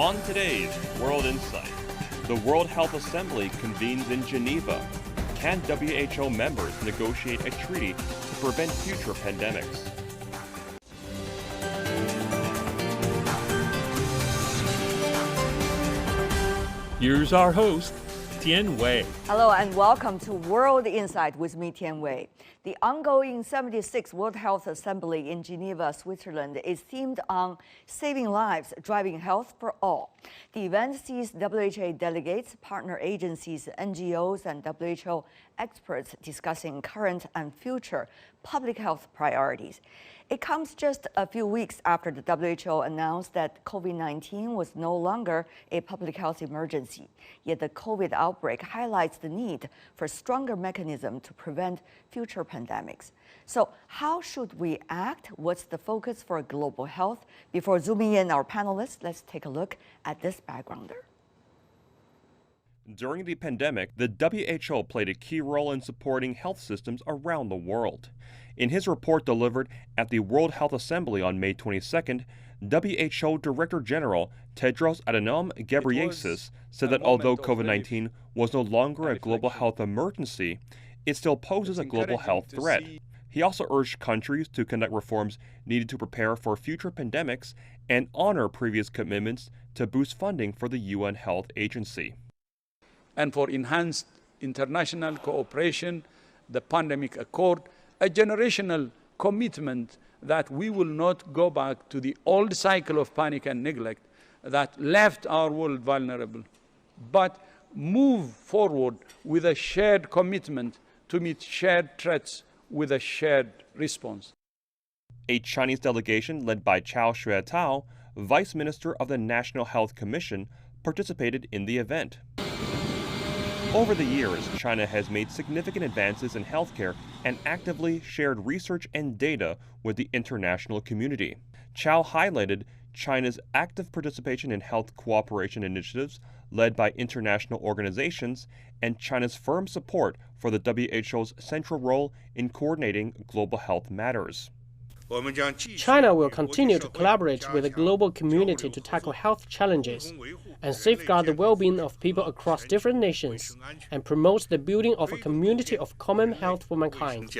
On today's World Insight, the World Health Assembly convenes in Geneva. Can WHO members negotiate a treaty to prevent future pandemics? Here's our host, Tian Wei. Hello and welcome to World Insight with me, Tian Wei. The ongoing 76th World Health Assembly in Geneva, Switzerland is themed on saving lives, driving health for all. The event sees WHO delegates, partner agencies, NGOs, and WHO experts discussing current and future public health priorities. It comes just a few weeks after the WHO announced that COVID-19 was no longer a public health emergency. Yet the COVID outbreak highlights the need for stronger mechanisms to prevent future pandemics. So how should we act? What's the focus for global health? Before zooming in our panelists, let's take a look at this backgrounder. During the pandemic, the WHO played a key role in supporting health systems around the world. In his report delivered at the World Health Assembly on May 22nd, WHO Director General Tedros Adhanom Ghebreyesus said that although COVID-19 was no longer a global health emergency, it still poses a global health threat. He also urged countries to conduct reforms needed to prepare for future pandemics and honor previous commitments to boost funding for the UN Health Agency. And for enhanced international cooperation, the Pandemic Accord, a generational commitment that we will not go back to the old cycle of panic and neglect that left our world vulnerable, but move forward with a shared commitment to meet shared threats with a shared response. A Chinese delegation led by Cao Xuetao, Vice Minister of the National Health Commission, participated in the event. Over the years, China has made significant advances in healthcare and actively shared research and data with the international community. Cao highlighted China's active participation in health cooperation initiatives led by international organizations and China's firm support for the WHO's central role in coordinating global health matters. China will continue to collaborate with the global community to tackle health challenges and safeguard the well-being of people across different nations and promote the building of a community of common health for mankind.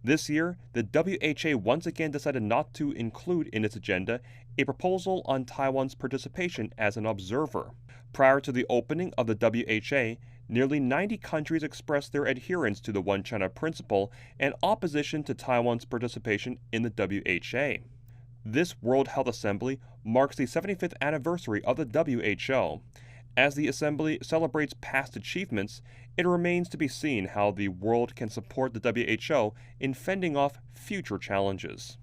This year, the WHO once again decided not to include in its agenda a proposal on Taiwan's participation as an observer. Prior to the opening of the WHO, nearly 90 countries expressed their adherence to the One China principle and opposition to Taiwan's participation in the WHO. This World Health Assembly marks the 75th anniversary of the WHO. As the Assembly celebrates past achievements, it remains to be seen how the world can support the WHO in fending off future challenges.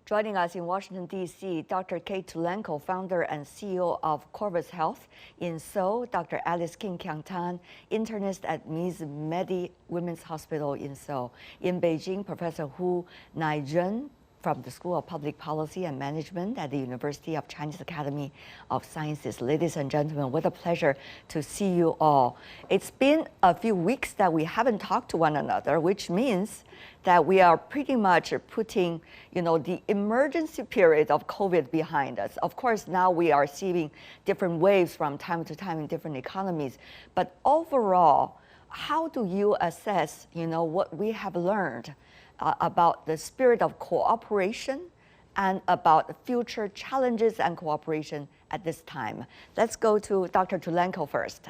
Joining us in Washington, D.C., Dr. Kate Tulenko, founder and CEO of Corvus Health. In Seoul, Dr. Alice Kim Kyung-tan, internist at Ms. Medi Women's Hospital in Seoul. In Beijing, Professor Hu Naizhen from the School of Public Policy and Management at the University of Chinese Academy of Sciences. Ladies and gentlemen, what a pleasure to see you all. It's been a few weeks that we haven't talked to one another, which means that we are pretty much putting, the emergency period of COVID behind us. Of course, now we are seeing different waves from time to time in different economies. But overall, how do you assess, what we have learned about the spirit of cooperation and about future challenges and cooperation at this time? Let's go to Dr. Tulenko first.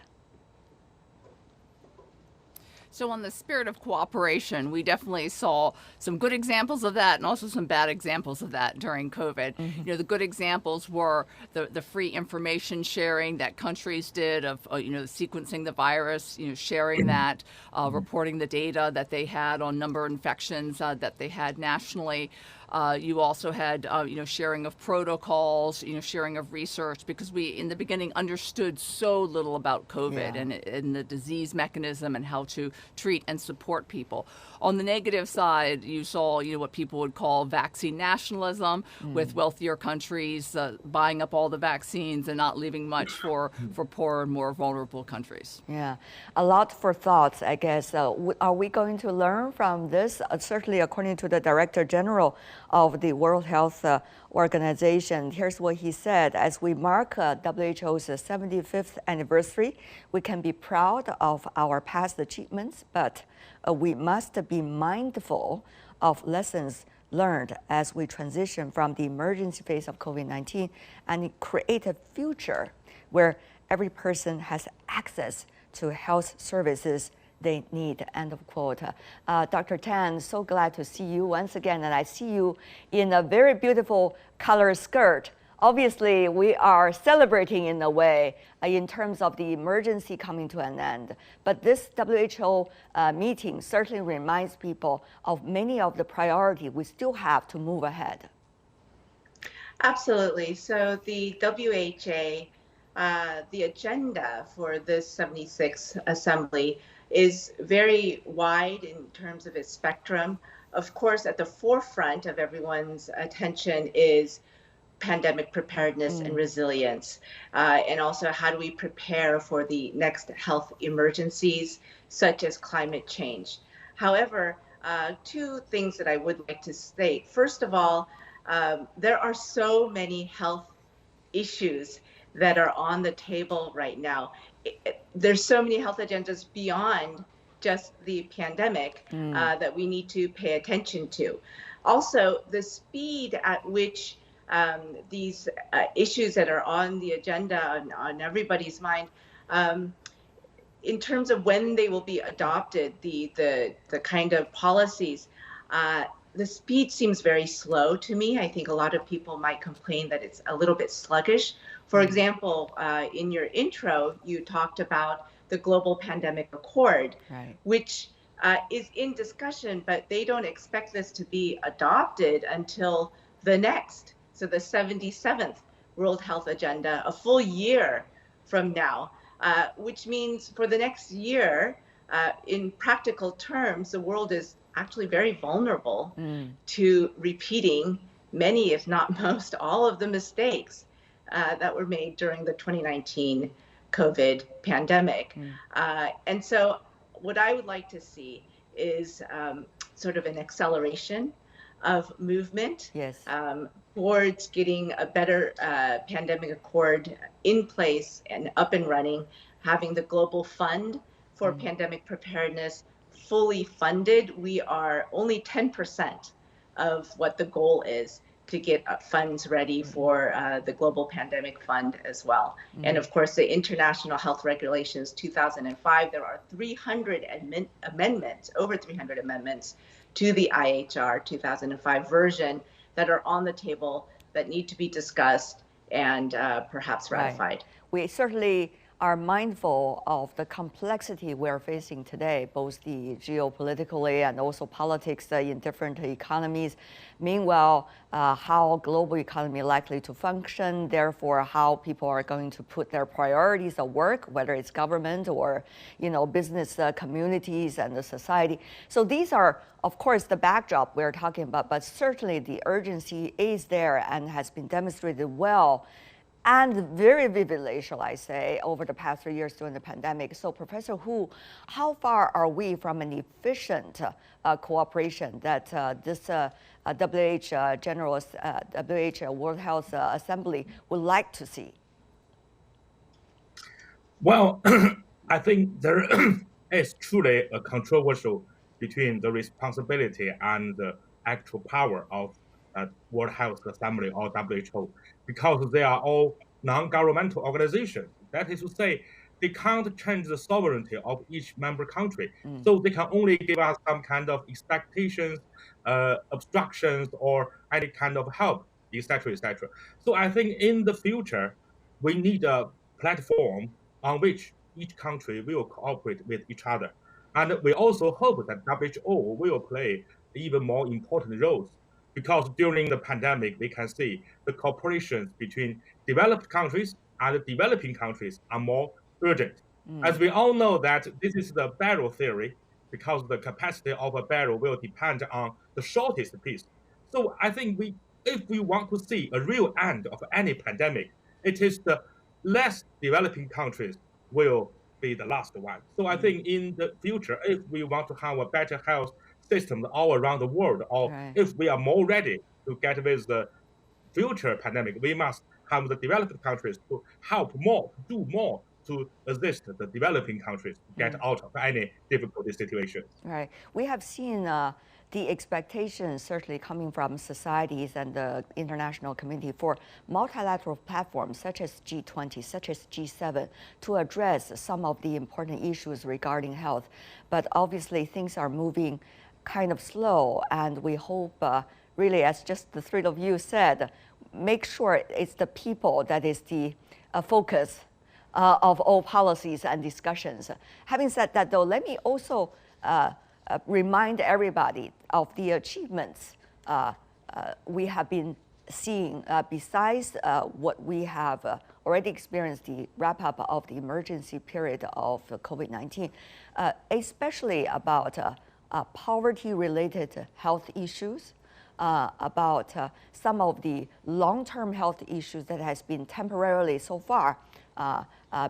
So on the spirit of cooperation, we definitely saw some good examples of that and also some bad examples of that during COVID. Mm-hmm. The good examples were the free information sharing that countries did of, sequencing the virus, sharing that, reporting the data that they had on number of infections that they had nationally. You also had, sharing of protocols, sharing of research, because we, in the beginning, understood so little about COVID and the disease mechanism and how to treat and support people. On the negative side, you saw, what people would call vaccine nationalism, with wealthier countries buying up all the vaccines and not leaving much for poorer and more vulnerable countries. Yeah, a lot for thoughts, I guess. Are we going to learn from this? Certainly, according to the Director General of the World Health Organization, here's what he said. As we mark WHO's 75th anniversary, we can be proud of our past achievements, but we must be mindful of lessons learned as we transition from the emergency phase of COVID-19 and create a future where every person has access to health services they need, end of quote. Dr. Tan, so glad to see you once again, and I see you in a very beautiful color skirt. Obviously, we are celebrating in a way in terms of the emergency coming to an end. But this WHO meeting certainly reminds people of many of the priorities we still have to move ahead. Absolutely. So the WHA, the agenda for this 76th Assembly is very wide in terms of its spectrum. Of course, at the forefront of everyone's attention is pandemic preparedness and resilience, and also how do we prepare for the next health emergencies, such as climate change. However, two things that I would like to state. First of all, there are so many health issues that are on the table right now. There's so many health agendas beyond just the pandemic that we need to pay attention to. Also, the speed at which these issues that are on the agenda, on everybody's mind, in terms of when they will be adopted, the kind of policies, the speed seems very slow to me. I think a lot of people might complain that it's a little bit sluggish. For example, in your intro, you talked about the Global Pandemic Accord, which is in discussion, but they don't expect this to be adopted until the next, so the 77th World Health Agenda, a full year from now, which means for the next year, in practical terms, the world is actually very vulnerable to repeating many, if not most, all of the mistakes that were made during the 2019 COVID pandemic. And so what I would like to see is sort of an acceleration of movement towards getting a better pandemic accord in place and up and running, having the global fund for pandemic preparedness fully funded. We are only 10% of what the goal is to get funds ready for the Global Pandemic Fund as well. And of course, the International Health Regulations 2005, there are 300 amendments, over 300 amendments to the IHR 2005 version that are on the table that need to be discussed and perhaps ratified. We certainly are mindful of the complexity we're facing today, both the geopolitically and also politics in different economies. Meanwhile, how global economy likely to function, therefore how people are going to put their priorities at work, whether it's government or business communities and the society. So these are, of course, the backdrop we're talking about, but certainly the urgency is there and has been demonstrated well and very vividly, shall I say, over the past 3 years during the pandemic. So Professor Hu, how far are we from an efficient cooperation that this WHO World Health Assembly would like to see? Well, I think there is truly a controversial between the responsibility and the actual power of World Health Assembly or WHO, because they are all non-governmental organizations. That is to say, they can't change the sovereignty of each member country. So they can only give us some kind of expectations, obstructions, or any kind of help, etc., etc. So I think in the future, we need a platform on which each country will cooperate with each other. And we also hope that WHO will play even more important roles because during the pandemic, we can see the cooperations between developed countries and developing countries are more urgent. As we all know that this is the barrel theory, because the capacity of a barrel will depend on the shortest piece. So I think if we want to see a real end of any pandemic, it is the less developing countries will be the last one. So I think in the future, if we want to have a better health system all around the world, or if we are more ready to get with the future pandemic, we must have the developed countries to help more, to do more to assist the developing countries to get out of any difficult situations. Right. We have seen the expectations certainly coming from societies and the international community for multilateral platforms such as G20, such as G7, to address some of the important issues regarding health. But obviously things are moving kind of slow, and we hope really, as just the three of you said, make sure it's the people that is the focus of all policies and discussions. Having said that, though, let me also remind everybody of the achievements we have been seeing besides what we have already experienced, the wrap-up of the emergency period of COVID-19, especially about poverty-related health issues, about some of the long-term health issues that has been temporarily so far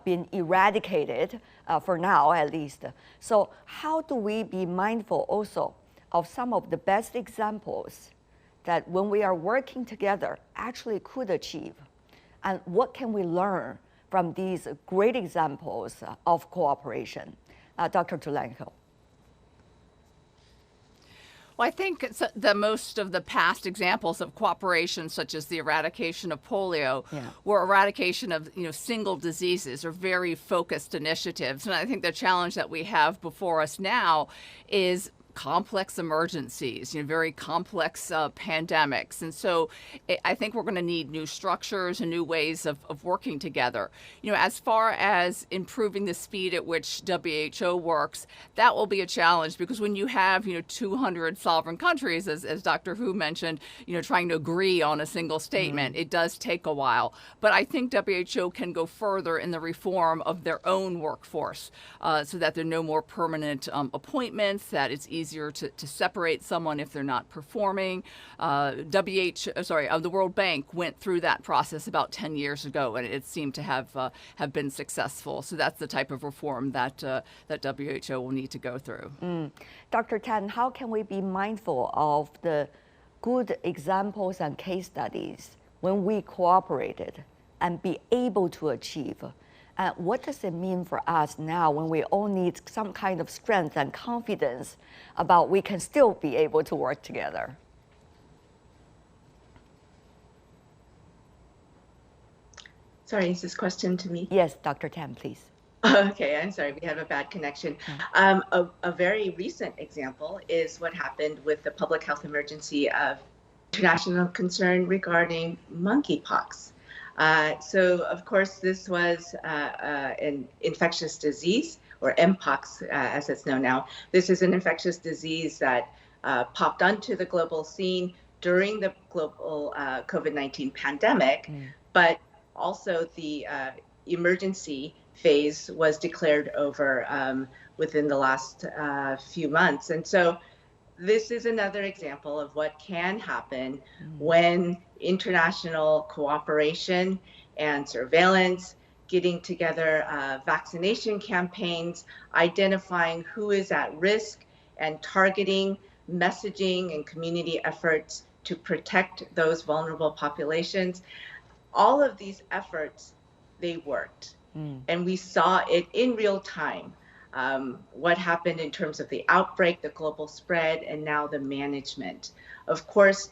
been eradicated for now, at least. So how do we be mindful also of some of the best examples that when we are working together actually could achieve? And what can we learn from these great examples of cooperation? Dr. Tulenko. Well, I think the most of the past examples of cooperation, such as the eradication of polio, were eradication of single diseases or very focused initiatives. And I think the challenge that we have before us now is complex emergencies, very complex pandemics. And so I think we're going to need new structures and new ways of working together. As far as improving the speed at which WHO works, that will be a challenge, because when you have, 200 sovereign countries, as Dr. Hu mentioned, trying to agree on a single statement, it does take a while. But I think WHO can go further in the reform of their own workforce so that there are no more permanent appointments, that it's easier to separate someone if they're not performing. The World Bank went through that process about 10 years ago, and it seemed to have been successful. So that's the type of reform that WHO will need to go through. Dr. Tan, how can we be mindful of the good examples and case studies when we cooperated and be able to achieve? What does it mean for us now when we all need some kind of strength and confidence about we can still be able to work together? Sorry, is this question to me? Yes, Dr. Tan, please. Okay, I'm sorry, we have a bad connection. A very recent example is what happened with the public health emergency of international concern regarding monkeypox. So, of course, this was an infectious disease, or Mpox as it's known now. This is an infectious disease that popped onto the global scene during the global COVID-19 pandemic, but also the emergency phase was declared over within the last few months. And so this is another example of what can happen when international cooperation and surveillance, getting together vaccination campaigns, identifying who is at risk, and targeting messaging and community efforts to protect those vulnerable populations. All of these efforts, they worked. And we saw it in real time. What happened in terms of the outbreak, the global spread, and now the management. Of course,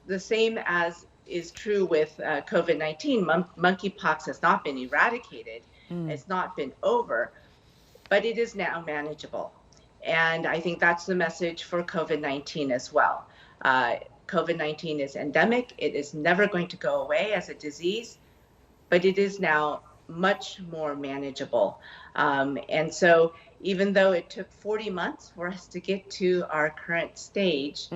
the same as is true with COVID-19, monkeypox has not been eradicated, it's not been over, but it is now manageable. And I think that's the message for COVID-19 as well. COVID-19 is endemic, it is never going to go away as a disease, but it is now much more manageable. And so even though it took 40 months for us to get to our current stage,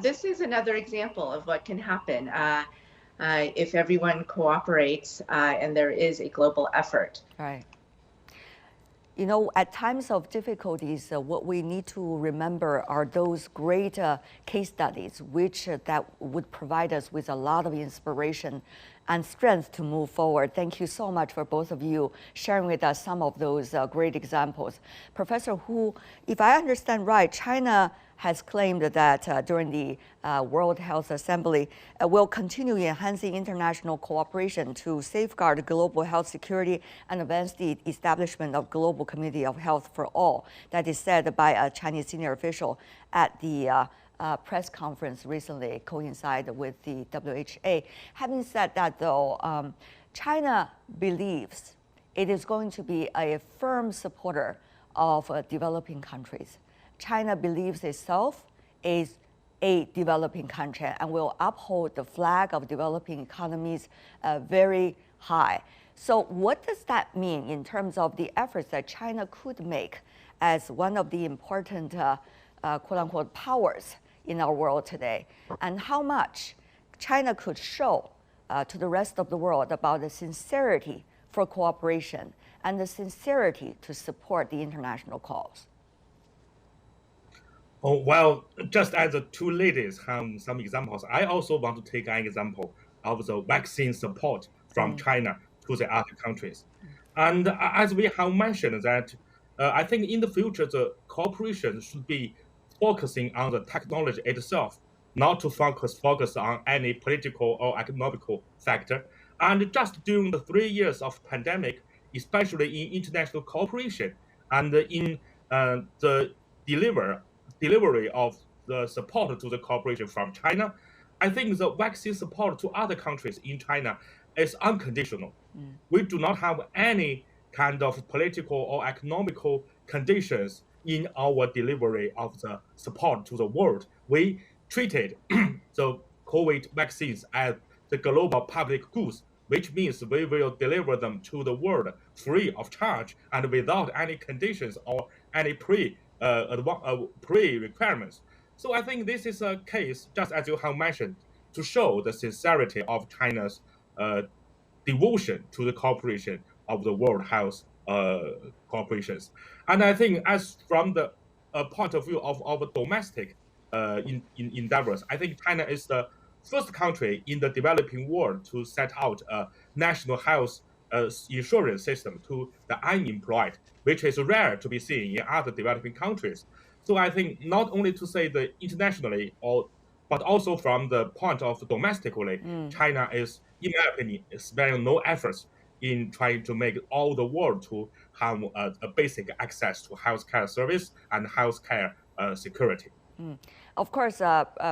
This is another example of what can happen if everyone cooperates and there is a global effort. Right. You know, at times of difficulties, what we need to remember are those great case studies, which that would provide us with a lot of inspiration and strength to move forward. Thank you so much for both of you sharing with us some of those great examples. Professor Hu, if I understand right, China has claimed that during the World Health Assembly will continue enhancing international cooperation to safeguard global health security and advance the establishment of global community of health for all. That is said by a Chinese senior official at the press conference recently coincided with the WHO. Having said that, though, China believes it is going to be a firm supporter of developing countries. China believes itself is a developing country and will uphold the flag of developing economies very high. So what does that mean in terms of the efforts that China could make as one of the important quote-unquote powers in our world today, and how much China could show to the rest of the world about the sincerity for cooperation and the sincerity to support the international cause? Oh, well, just as the two ladies have some examples, I also want to take an example of the vaccine support from China to the other countries. And as we have mentioned that, I think in the future, the cooperation should be focusing on the technology itself, not to focus on any political or economical factor. And just during the 3 years of pandemic, especially in international cooperation and in the delivery of the support to the cooperation from China, I think the vaccine support to other countries in China is unconditional. We do not have any kind of political or economical conditions in our delivery of the support to the world. We treated the COVID vaccines as the global public goods, which means we will deliver them to the world free of charge and without any conditions or any pre-requirements. So I think this is a case, just as you have mentioned, to show the sincerity of China's devotion to the cooperation of the World Health corporations. And I think as from the point of view of our domestic endeavors, I think China is the first country in the developing world to set out a national health insurance system to the unemployed, which is rare to be seen in other developing countries. So I think not only to say the internationally, but also from the point of domestically, China is, in my opinion, sparing no efforts in trying to make all the world to have a basic access to healthcare service and healthcare security. Of course,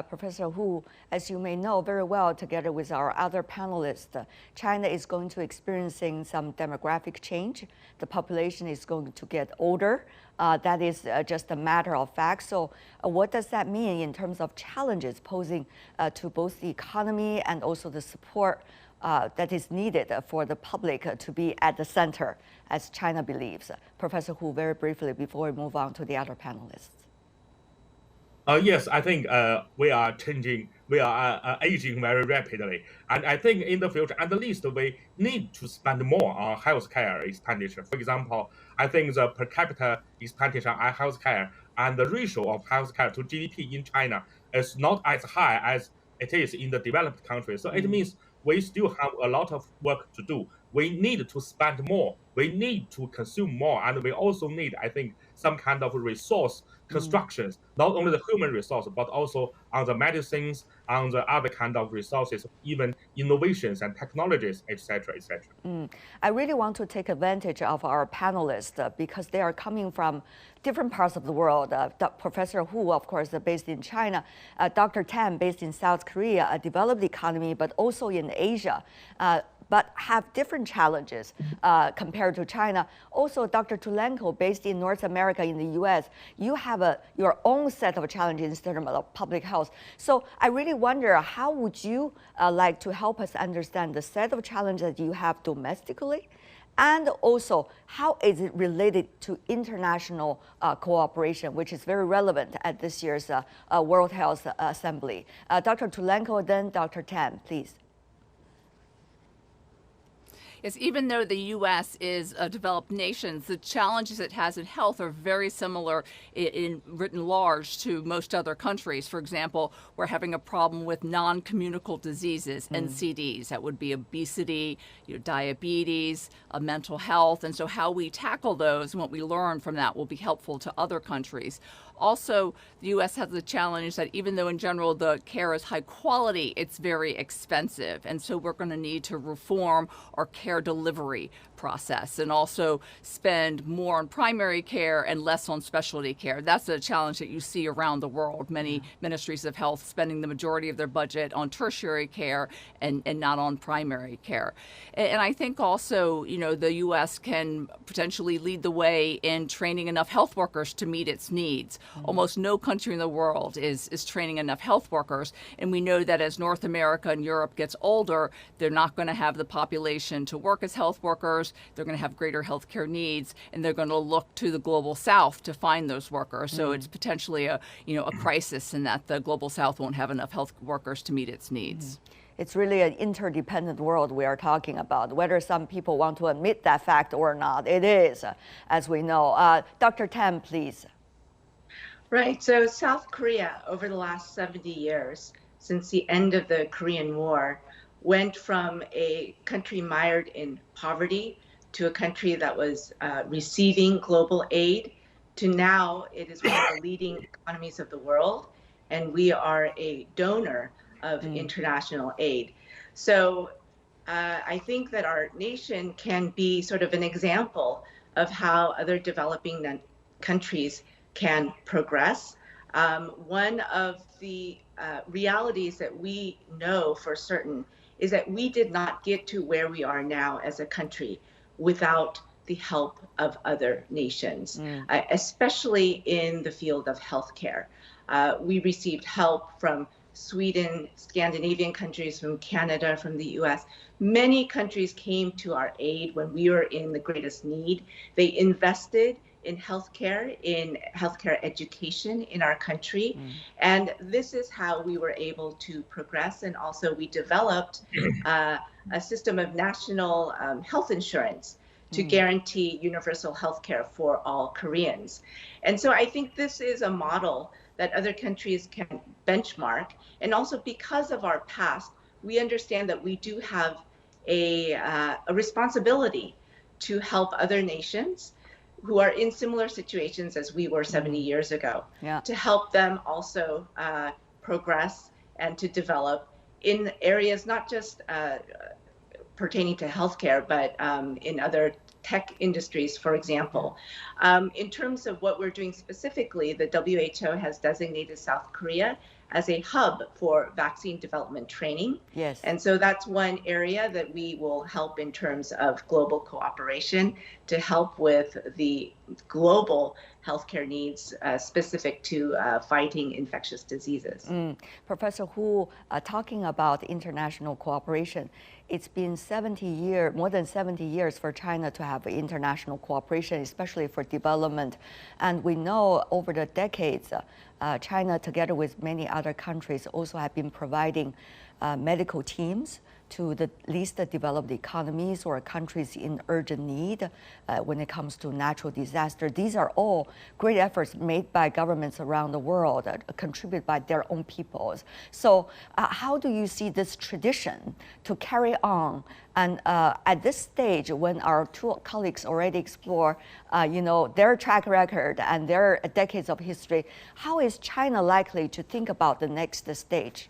Professor Hu, as you may know very well, together with our other panelists, China is going to experiencing some demographic change. The population is going to get older. That is just a matter of fact. So what does that mean in terms of challenges posing to both the economy and also the support that is needed for the public to be at the center, as China believes? Professor Hu, very briefly before we move on to the other panelists. Yes, I think we are changing, we are aging very rapidly. And I think in the future, at least we need to spend more on healthcare expenditure. For example, I think the per capita expenditure on healthcare and the ratio of healthcare to GDP in China is not as high as it is in the developed countries. So it means we still have a lot of work to do. We need to spend more. We need to consume more. And we also need, I think, some kind of resource constructions, not only the human resource, but also on the medicines, on the other kind of resources, even innovations and technologies, etc., etc. I really want to take advantage of our panelists because they are coming from different parts of the world. Professor Hu, of course, based in China. Dr. Tan, based in South Korea, a developed economy, but also in Asia. But have different challenges compared to China. Also, Dr. Tulenko, based in North America in the US, you have your own set of challenges in terms of public health. So I really wonder, how would you like to help us understand the set of challenges that you have domestically And also, how is it related to international cooperation, which is very relevant at this year's World Health Assembly? Dr. Tulenko, then Dr. Tan, please. Is even though the U.S. is a developed nation, the challenges it has in health are very similar in written large to most other countries. For example, we're having a problem with non-communicable diseases, NCDs. That would be obesity, diabetes, mental health. And so how we tackle those and what we learn from that will be helpful to other countries. Also, the U.S. has the challenge that even though in general the care is high quality, it's very expensive. And so we're going to need to reform our care delivery process and also spend more on primary care and less on specialty care. That's a challenge that you see around the world. Many ministries of health spending the majority of their budget on tertiary care and not on primary care. And I think also, the U.S. can potentially lead the way in training enough health workers to meet its needs. Almost no country in the world is training enough health workers. And we know that as North America and Europe gets older, they're not going to have the population to work as health workers. They're going to have greater healthcare needs, and they're going to look to the global South to find those workers. So it's potentially a crisis in that the global South won't have enough health workers to meet its needs. It's really an interdependent world we are talking about. Whether some people want to admit that fact or not, it is, as we know. Dr. Tan, please. Right. So South Korea, over the last 70 years, since the end of the Korean War, went from a country mired in poverty to a country that was receiving global aid to now it is one of the leading economies of the world, and we are a donor of international aid. So I think that our nation can be sort of an example of how other developing countries can progress. One of the realities that we know for certain is that we did not get to where we are now as a country without the help of other nations, especially in the field of healthcare. We received help from Sweden, Scandinavian countries, from Canada, from the US. Many countries came to our aid when we were in the greatest need. They invested in healthcare education in our country. And this is how we were able to progress. And also we developed a system of national health insurance to guarantee universal healthcare for all Koreans. And so I think this is a model that other countries can benchmark. And also because of our past, we understand that we do have a responsibility to help other nations who are in similar situations as we were 70 years ago, to help them also progress and to develop in areas not just pertaining to healthcare, but in other tech industries, for example. In terms of what we're doing specifically, the WHO has designated South Korea as a hub for vaccine development training. Yes. And so that's one area that we will help in terms of global cooperation to help with the global healthcare needs specific to fighting infectious diseases. Professor Hu, talking about international cooperation, it's been more than 70 years for China to have international cooperation, especially for development. And we know over the decades, China, together with many other countries, also have been providing medical teams to the least developed economies or countries in urgent need when it comes to natural disaster. These are all great efforts made by governments around the world, contributed by their own peoples. So how do you see this tradition to carry on? And at this stage, when our two colleagues already explore, their track record and their decades of history, how is China likely to think about the next stage?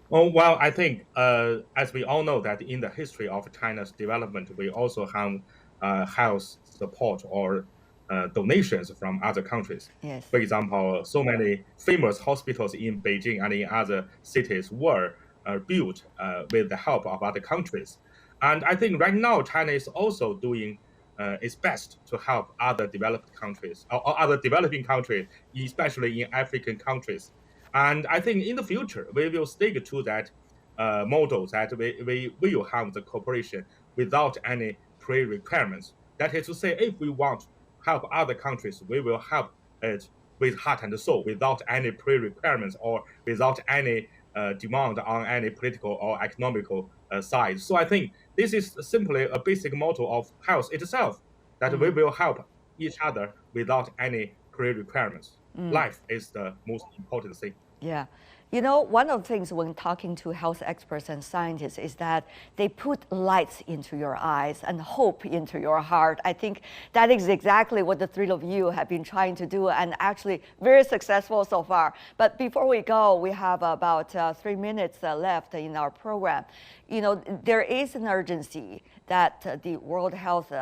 Well, I think, as we all know, that in the history of China's development, we also have health support or donations from other countries. Yes. For example, so many famous hospitals in Beijing and in other cities were built with the help of other countries. And I think right now, China is also doing its best to help other developed countries or other developing countries, especially in African countries. And I think in the future, we will stick to that model that we will have the cooperation without any pre-requirements. That is to say, if we want to help other countries, we will help it with heart and soul, without any pre-requirements or without any demand on any political or economical side. So I think this is simply a basic motto of health itself, that we will help each other without any pre-requirements. Life is the most important thing. Yeah. You know, one of the things when talking to health experts and scientists is that they put lights into your eyes and hope into your heart. I think that is exactly what the three of you have been trying to do, and actually very successful so far. But before we go, we have about 3 minutes left in our program. You know, there is an urgency that the World Health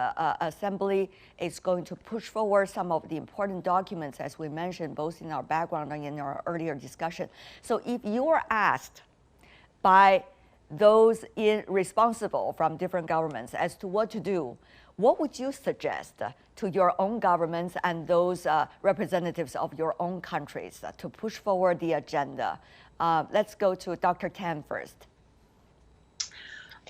Assembly is going to push forward some of the important documents, as we mentioned, both in our background and in our earlier discussion. So if you are asked by those responsible from different governments as to what to do, what would you suggest to your own governments and those representatives of your own countries to push forward the agenda? Let's go to Dr. Tan first.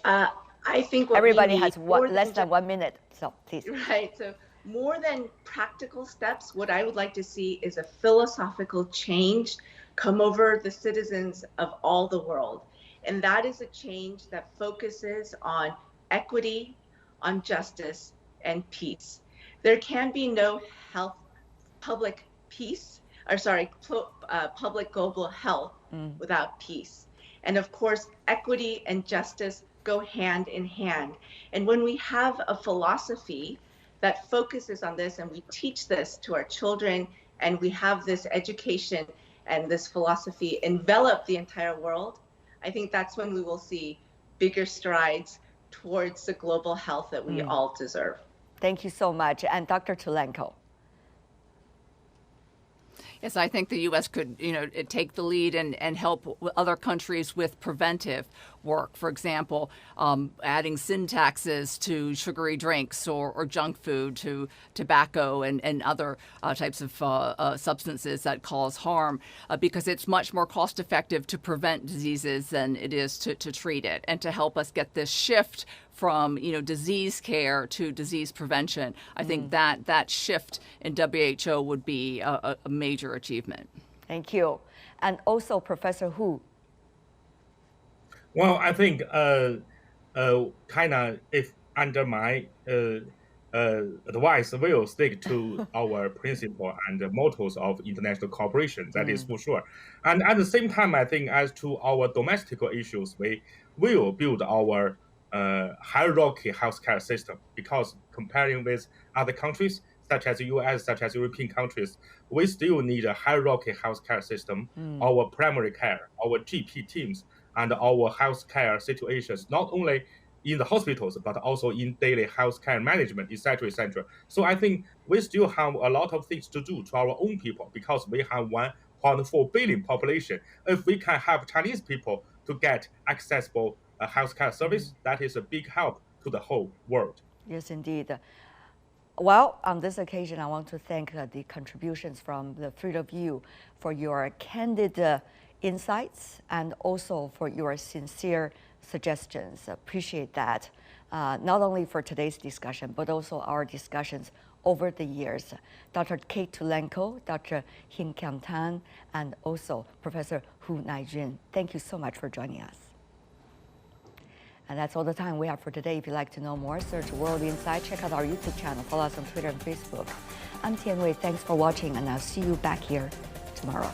I think what everybody we need has less than 1 minute, so please. Right. So more than practical steps, what I would like to see is a philosophical change come over the citizens of all the world. And that is a change that focuses on equity, on justice, and peace. There can be no public global health without peace. And of course, equity and justice go hand in hand. And when we have a philosophy that focuses on this and we teach this to our children and we have this education and this philosophy envelop the entire world, I think that's when we will see bigger strides towards the global health that we all deserve. Thank you so much. And Dr. Tulenko. Yes, I think the U.S. could, take the lead and help other countries with preventive work. For example, adding sin taxes to sugary drinks or junk food, to tobacco and other types of substances that cause harm, because it's much more cost effective to prevent diseases than it is to treat it, and to help us get this shift from disease care to disease prevention. I think that shift in WHO would be a major achievement. Thank you. And also, Professor Hu. Well, I think China, if under my advice, will stick to our principle and mottos of international cooperation. That is for sure. And at the same time, I think as to our domestic issues, we will build our hierarchy healthcare system, because comparing with other countries such as the US, such as European countries, we still need a hierarchy healthcare system. Our primary care, our GP teams, and our healthcare situations, not only in the hospitals but also in daily healthcare management, etc., etc. So I think we still have a lot of things to do to our own people, because we have 1.4 billion population. If we can have Chinese people to get accessible healthcare service, that is a big help to the whole world. Yes, indeed. Well, on this occasion, I want to thank the contributions from the three of you for your candid insights and also for your sincere suggestions. Appreciate that, not only for today's discussion, but also our discussions over the years. Dr. Kate Tulenko, Dr. Hin Kyang Tan, and also Professor Hu Naijun, thank you so much for joining us. And that's all the time we have for today. If you'd like to know more, search World Insight. Check out our YouTube channel. Follow us on Twitter and Facebook. I'm Tian Wei. Thanks for watching, and I'll see you back here tomorrow.